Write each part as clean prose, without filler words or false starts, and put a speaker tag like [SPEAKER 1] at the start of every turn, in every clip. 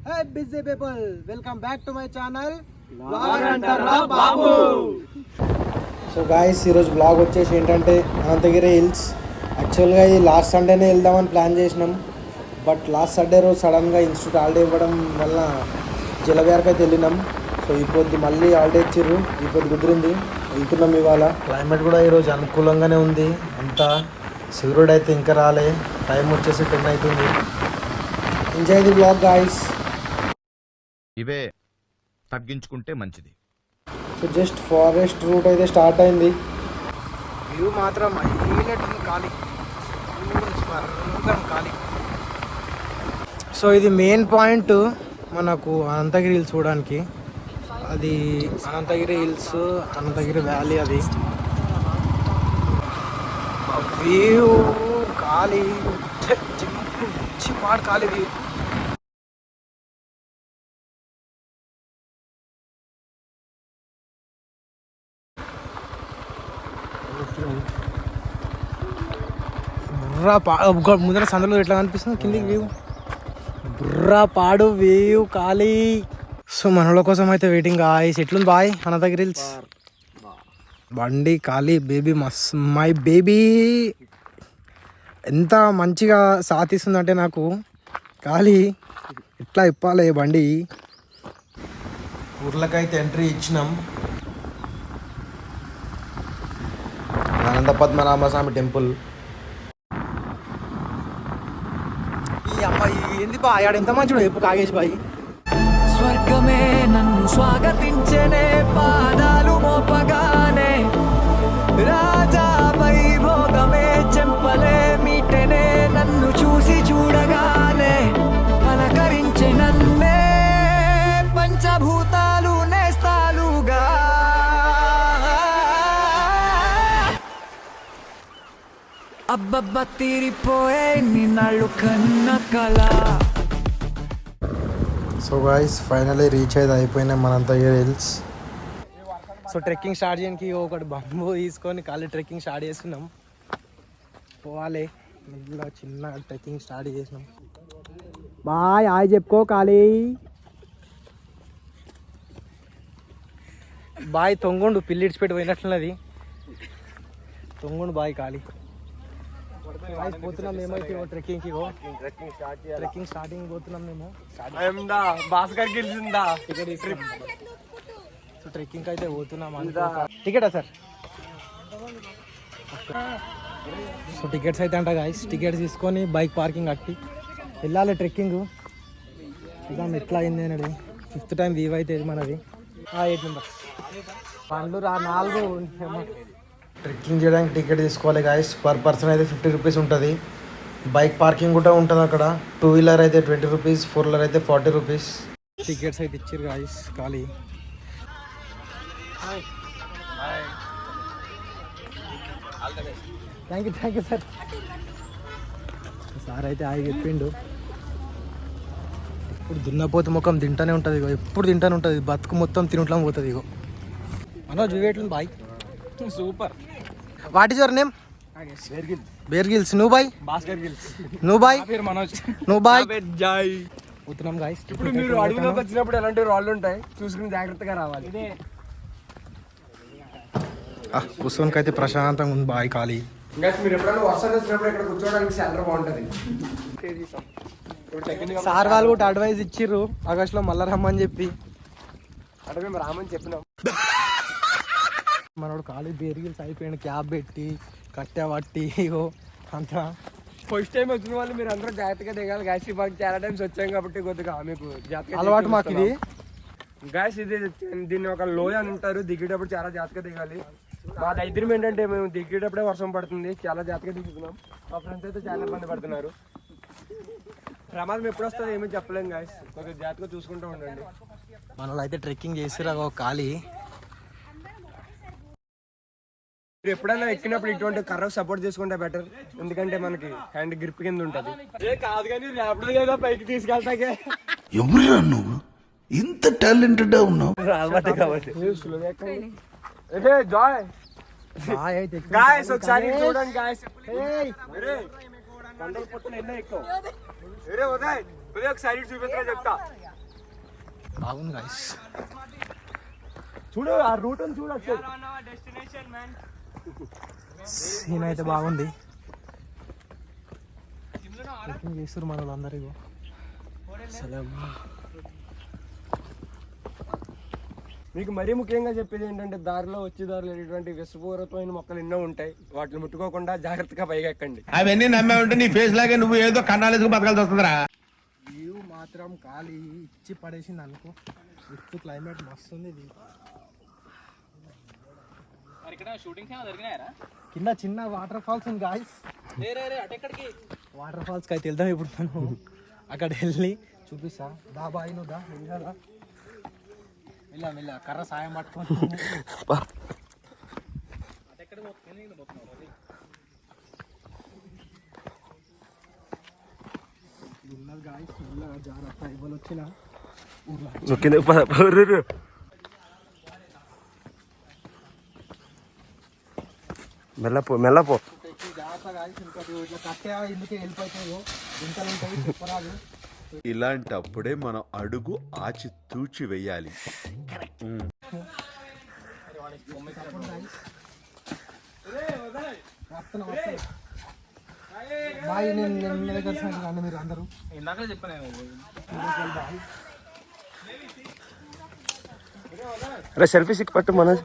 [SPEAKER 1] Hey busy people, welcome back to my channel Vlogger Babu. So guys ఈరోజు blog వచ్చేసి ఏంటంటే Anantagiri hills. యాక్చువల్గా ఈ లాస్ట్ సండేనే వెళ్దామని ప్లాన్ చేసినాం. బట్ లాస్ట్ సండే రోజు సడన్గా ఇన్స్టిట్యూట్ హాలిడే ఇవ్వడం వల్ల జలవిహార్కి అయితే వెళ్ళినాం. సో ఈ పొద్దు మళ్ళీ హాలిడే ఇచ్చిర్రు, ఈ పొద్దు కుదిరింది, వెళ్తున్నాం ఇవాళ. క్లైమేట్ కూడా ఈరోజు అనుకూలంగానే ఉంది అంతా. సూర్యుడు అయితే ఇంకా రాలే, టైం వచ్చేసి 10 అవుతుంది. Enjoy the blog guys.
[SPEAKER 2] ఇవే తగ్గించుకుంటే మంచిది.
[SPEAKER 1] సో జస్ట్ ఫారెస్ట్ రూట్ అయితే స్టార్ట్ అయింది. వ్యూ మాత్రం హైలైట్ ఉంది, ఖాళీ ఖాళీ. సో ఇది మెయిన్ పాయింట్ మనకు అనంతగిరి హిల్స్ చూడడానికి. అది అనంతగిరి హిల్స్, అనంతగిరి వ్యాలీ. అది వ్యూ ఖాళీ, పాడు ఖాళీ వ్యూ. ముందర సందులో ఎట్లా కనిపిస్తుంది కిందికి వ్యూ. బుర్రా పాడు వ్యూ ఖాళీ. సో మనల కోసం అయితే వెయిటింగ్. గాయ్స్ ఎట్లుంది బాయ్ అనంతగిరి హిల్స్? బండి ఖాళీ. బేబీ మస్ మై బేబీ ఎంత మంచిగా సాధిస్తుందంటే నాకు ఖాళీ ఎట్లా ఇప్పాలి బండి. ఊర్లకైతే ఎంట్రీ ఇచ్చినాం. అనంత పద్మనాభస్వామి టెంపుల్. ఈ అమ్మాయి ఏంది బా ఆడ ఎంత మంచిగా చెప్పు కాగేష్ బాయ్.
[SPEAKER 3] స్వర్గమే నన్ను స్వాగతించనే పాదాలు మోపగానే, రాజా వైభోగమే చెంపలే మీటనే నన్ను చూసి చూడగానే, పలకరించే నన్నే పంచభూతాలు నేస్తాలుగా. అబ్బబ్బ తీరిపోయే నిన్నాళ్ళు కన్న కళ.
[SPEAKER 1] సో గాయ్స్ ఫైనలీ రీచ్ అయితే అయిపోయినాయి Anantagiri hills. So trekking start చేయడానికి ఒకటి బంబు తీసుకొని ఖాళీ ట్రెక్కింగ్ స్టార్ట్ చేస్తున్నాం. పోవాలి మెల్లగా, చిన్న ట్రెక్కింగ్ స్టార్ట్ చేసినాం. బాయ్ హాయ్ చెప్పుకో ఖాళీ. బాయ్ తొంగుండు, పిల్లిడ్చి పెట్టి పోయినట్లున్నది. తొంగుండు బాయ్ ఖాళీ. పోతున్నాం మేమైతే ట్రెక్కింగ్కి. ట్రెక్కింగ్ స్టార్టింగ్ పోతున్నాం మేము. సో ట్రెక్కింగ్ అయితే పోతున్నాం. టికెటా సార్? సో టికెట్స్ అయితే అంట గాయస్. టికెట్స్ తీసుకొని బైక్ పార్కింగ్ కట్టి వెళ్ళాలి ట్రెక్కింగ్. చూద్దాం ఎట్లా అయింది అనేది. 5th టైం వీవ్ అయితే మనది. 8 మెంబర్స్ పండ్లు 4. ట్రెక్కింగ్ చేయడానికి టికెట్ తీసుకోవాలి గాయస్. పర్ పర్సన్ అయితే 50 రూపీస్ ఉంటుంది. బైక్ పార్కింగ్ కూడా ఉంటుంది అక్కడ. 2 వీలర్ అయితే 20 రూపీస్, 4 వీలర్ అయితే 40 రూపీస్. టికెట్స్ అయితే ఇచ్చారు గాయస్ ఖాళీ. Thank you sir. సార్ అయితే హాయ్ చెప్పిండు. ఇప్పుడు దున్నపోతు ముఖం తింటానే ఉంటుంది ఇగో, ఎప్పుడు తింటానే ఉంటుంది. బతుకు మొత్తం తినట్లా పోతుంది ఇగో. మనోజ్ ఎట్లుంది boy? Super. What is your name? Bear Grylls. నువ్వు బాయ్? భాస్కర్ గిల్స్. నువ్వు బాయ్? మనోజ్. నువ్వు బాయ్? జై. పోతున్నాం గాయస్.
[SPEAKER 4] ఇప్పుడు మీరు అడవిలోకి వచ్చినప్పుడు ఎలాంటి రాళ్ళు ఉంటాయి చూసుకుని జాగ్రత్తగా రావాలి.
[SPEAKER 1] కూర్చోనికి అయితే ప్రశాంతంగా ఉంది బాయ్ ఖాళీ.
[SPEAKER 4] మీరు ఎప్పుడైనా వర్షం వచ్చినప్పుడు ఇక్కడ కూర్చోవడానికి సెంటర్ బాగుంటుంది.
[SPEAKER 1] సార్ వాళ్ళు కూడా అడ్వైజ్ ఇచ్చిర్రు ఆగస్టులో మళ్ళా రమ్మని చెప్పి.
[SPEAKER 4] అంటే మేము రామని చెప్పినాం.
[SPEAKER 1] మనోడు ఖాళీ బేర్ గిల్స్ అయిపోయాడు. క్యాబ్ పెట్టి కట్టె పట్టి ఇగో అంతా.
[SPEAKER 4] ఫస్ట్ టైం వచ్చిన వాళ్ళు మీరు అందరూ జాగ్రత్తగా దిగాలి గాయస్. మాకు చాలా టైమ్స్ వచ్చాం కాబట్టి కొద్దిగా మీకు
[SPEAKER 1] అలవాటు మాకు ఇది
[SPEAKER 4] గాయస్. ఇది దీన్ని ఒక లోయ అని అంటారు. దిగేటప్పుడు చాలా జాగ్రత్తగా దిగాలి. మా దైద్యం ఏంటంటే మేము దిగేటప్పుడే వర్షం పడుతుంది. చాలా జాగ్రత్తగా దిగుతున్నాం. మా ఫ్రెండ్స్ అయితే చాలా ఇబ్బంది పడుతున్నారు. ప్రమాదం ఎప్పుడు వస్తుంది ఏమీ చెప్పలేం గాయస్. కొద్దిగా జాగ్రత్తగా చూసుకుంటూ ఉండండి.
[SPEAKER 1] మనలో అయితే ట్రెక్కింగ్ చేసిరా ఖాళీ.
[SPEAKER 4] మీరు ఎప్పుడైనా ఎక్కినప్పుడు ఇటువంటి కర్ర సపోర్ట్ చేసుకుంటే బెటర్. ఎందుకంటే మనకి హ్యాండ్ గ్రిప్ కింద ఉంటుంది. కాదు కానీ రేపటి పైకి తీసుకెళ్తాకే.
[SPEAKER 5] ఎవరురా నువ్వు ఇంత టాలెంటెడ్ ఉన్నావు?
[SPEAKER 4] గాయస్ ఒకసారి చూడండి గాయస్. ఒకసారి చూపిస్తా చెప్తా.
[SPEAKER 1] బాగుంది గాయస్.
[SPEAKER 4] చూడు ఆ రూట్ చూడొచ్చు.
[SPEAKER 1] సీన్ అయితే బాగుంది. చేస్తారు మన వాళ్ళందరూ.
[SPEAKER 4] మీకు మరీ ముఖ్యంగా చెప్పేది ఏంటంటే దారిలో ఎటువంటి విషపూరితమైన మొక్కలు ఎన్నో ఉంటాయి. వాటిని ముట్టుకోకుండా జాగ్రత్తగా పైగా ఎక్కండి.
[SPEAKER 6] అవన్నీ నమ్మే ఉంటే నీ ఫేస్ లాగే నువ్వు ఏదో కన్నాలేసుకు బతకాల్సి వస్తుందిరా.
[SPEAKER 1] వ్యూ మాత్రం ఖాళీ ఇచ్చి పడేసింది అనుకో. విత్ క్లైమేట్ మస్తు ఉంది. ఇది కింద చిన్న వాటర్ ఫాల్స్ ఉంది గాయస్. వాటర్ ఫాల్స్కి అయితే వెళ్దాం ఇప్పుడు మనం. అక్కడ వెళ్ళి చూపిస్తా. దా బాయ్ నువ్వు దా వెళ్ళాలా. వెళ్ళా కర్ర సాయం పట్టుకొని ఉన్నది గాయస్. మెల్లగా జాగ్రత్త. ఇవ్వాలి వచ్చిన
[SPEAKER 4] మెల్లపో
[SPEAKER 1] జాగ్రత్త గాయస్. ఇంకోటి ఇట్లా కట్టే ఎందుకే వెళ్ళిపోతాయో గుంతలు ఉంటాయి చెప్పరాదు.
[SPEAKER 7] ఇలాంటప్పుడే మనం అడుగు ఆచి తూచి వెయ్యాలి.
[SPEAKER 1] బాయ్ నేను దగ్గర రండి మీరు అందరూ.
[SPEAKER 6] ఇందాక చెప్పాను.
[SPEAKER 4] అరే సెల్ఫీ సిక్ పట్టు మనోజ్.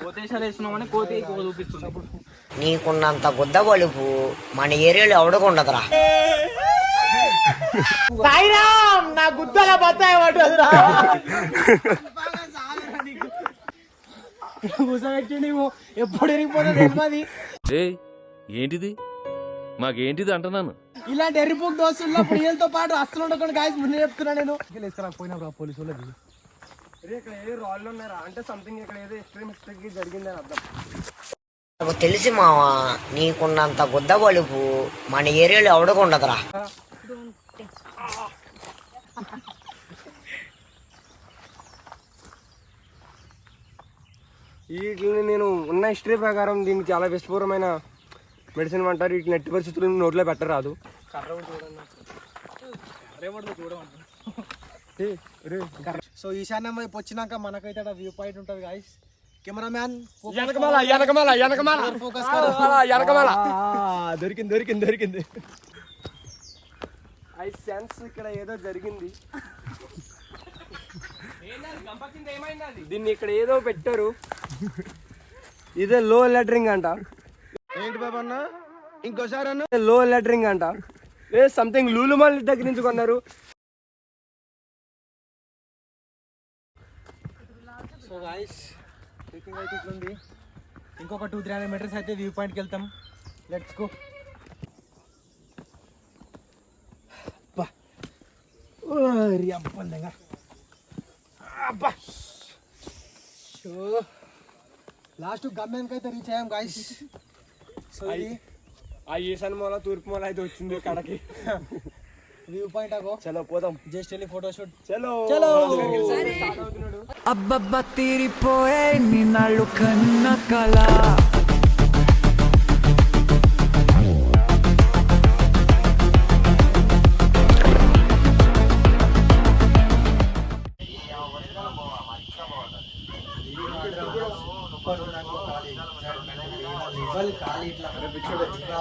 [SPEAKER 6] కోతేశాలు వేసినామని కోతి చూపిస్తుంది.
[SPEAKER 8] నీకున్నంత గుద్ద బలుపు మన ఏరియాలో ఎవడకుండదురా.
[SPEAKER 1] నా గుద్దల బత్తాయి పట్టదురా. కూసబెట్టి నువ్వు ఎప్పుడు ఎరిగిపోతుంది తెలియదు.
[SPEAKER 9] ఏంటిది మాకేంటిది అంటున్నాను.
[SPEAKER 1] ఇలాంటి ఎర్రిపోకు దోస్తుల్లో వీళ్ళతో పాటు అస్సలు ఉండకుండా గాయస్ ముందు చెప్తున్నా నేను. పోయినా పోలీసు వాళ్ళకి
[SPEAKER 4] ఇక్కడ ఏదో రాళ్ళు ఉన్నారా అంటే సంథింగ్ ఇక్కడ ఏదో ఎక్స్ట్రీమ్ మిస్టేక్ జరిగిందని అర్థం.
[SPEAKER 8] నాకు తెలిసి మావా నీకున్నంత గుద్ద బలుపు మన ఏరియాలో ఎవడకుండదురా.
[SPEAKER 4] వీటిని నేను ఉన్న హిస్టరీ ప్రకారం దీనికి చాలా విషపూర్వమైన మెడిసిన్ అంటారు. వీటిని ఎట్టి పరిస్థితులు నోట్లో పెట్టరాదు.
[SPEAKER 1] సో ఈశాన్యం వైపు వచ్చినాక మనకైతే వ్యూ పాయింట్ ఉంటుంది గాయస్. కెమెరామ్యాన్
[SPEAKER 4] దొరికింది. ఐ సెన్స్ ఇక్కడ ఏదో జరిగింది. దీన్ని ఇక్కడ ఏదో పెట్టారు. ఇదే లో లెటరింగ్ అంట.
[SPEAKER 6] ఏంటి బాబా అన్న ఇంకోసారి
[SPEAKER 4] లో లెటరింగ్ అంట. ఏ సంథింగ్ లూలుమాల్ దగ్గర నుంచి కొన్నారు.
[SPEAKER 1] సో గాయస్ ట్రెక్కింగ్ అయితే ఇట్లుంది. ఇంకొక 200-300 మీటర్స్ అయితే వ్యూ పాయింట్కి వెళ్తాం. Let's go. లాస్ట్ గమ్యానికి అయితే రీచ్ అయ్యాం గాయస్. సో ఇది
[SPEAKER 4] ఆ ఈశాన్ మూల తూర్పు మూల అయితే వచ్చింది కడకి.
[SPEAKER 1] వ్యూ పాయింట్ అగో.
[SPEAKER 4] చలో పోదాం.
[SPEAKER 1] జస్ట్ వెళ్ళి ఫోటోషూట్.
[SPEAKER 4] చలో
[SPEAKER 3] అబ్బబ్బ తీరిపోయే నిన్నాళ్ళు కన్న కళ.
[SPEAKER 1] ఖాళీ ఇట్లా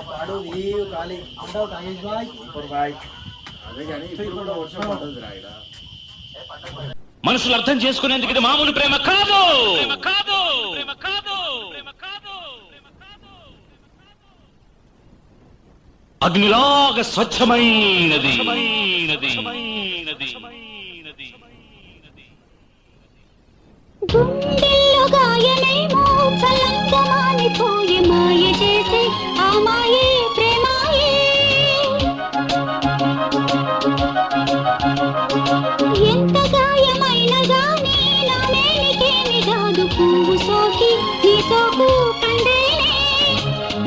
[SPEAKER 1] పాడు వ్యూ ఖాళీ అంటావు బాయ్.
[SPEAKER 9] మనుషులు అర్థం చేసుకునేందుకు ఇది మామూలు ప్రేమ కాదు. అగ్నిలాగా స్వచ్ఛమైనది.
[SPEAKER 10] గుండెల్లో గాయమేమో చల్లంగమానిపోయే మాయ చేసే ఆ మాయే ప్రేమాయే. ఎంత గాయమైన గానీ నా మేనికేమి రాదు. పువ్వు సోకి నీ సోకు కండేనే.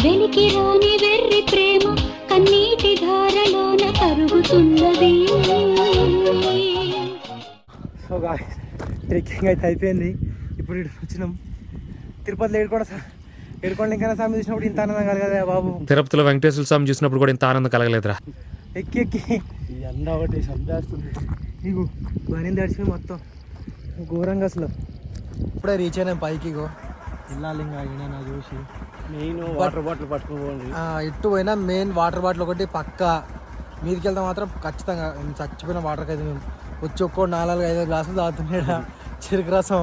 [SPEAKER 10] వెలికి రాని వెర్రి ప్రేమ కన్నీటి ధారలోన కరుగుతున్నది.
[SPEAKER 1] సో గాయస్ ట్రెక్కింగ్ అయితే అయిపోయింది. ఇప్పుడు ఇటు వచ్చినాం. తిరుపతిలో ఏడు కూడా ఏడుకొండ ఇంకా స్వామి చూసినప్పుడు ఇంత ఆనందం కలగదా బాబు.
[SPEAKER 9] తిరుపతిలో వెంకటేశ్వర స్వామి చూసినప్పుడు కూడా ఇంత ఆనందం కలగలేదురా.
[SPEAKER 1] ఎక్కి ఎక్కి ఈ ఎండ ఒకటి చంపేస్తుంది. నీకు బనీ దడిచిపోయి మొత్తం ఘోరంగా అసలు. ఇప్పుడే రీచ్ అయినా పైకి. ఇగో వెళ్ళాలి ఇంకా అయినా చూసి మెయిన్ వాటర్ బాటిల్ పట్టుకోండి. ఇటు పోయినా మెయిన్ వాటర్ బాటిల్ ఒకటి పక్క. మీదికి వెళ్తే మాత్రం ఖచ్చితంగా చచ్చిపోయిన వాటర్కి అయితే మేము వచ్చి ఒక్కో 4-5 గ్లాసులు తాగుతున్నాడా చెరుకు రసం.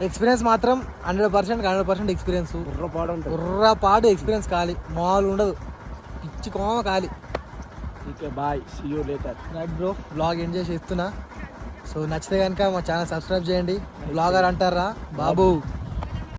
[SPEAKER 1] ఎక్స్పీరియన్స్ మాత్రం 100% ఎక్స్పీరియన్స్. ఉర్రపాటు ఎక్స్పీరియన్స్ కాలి మామూలు ఉండదు. పిచ్చి కోమ కాలి. Bye see you later. Right bro, vlog enjoy చేస్తున్నా. సో నచ్చితే కనుక మా ఛానల్ సబ్స్క్రైబ్ చేయండి. బ్లాగర్ అంటారా బాబు.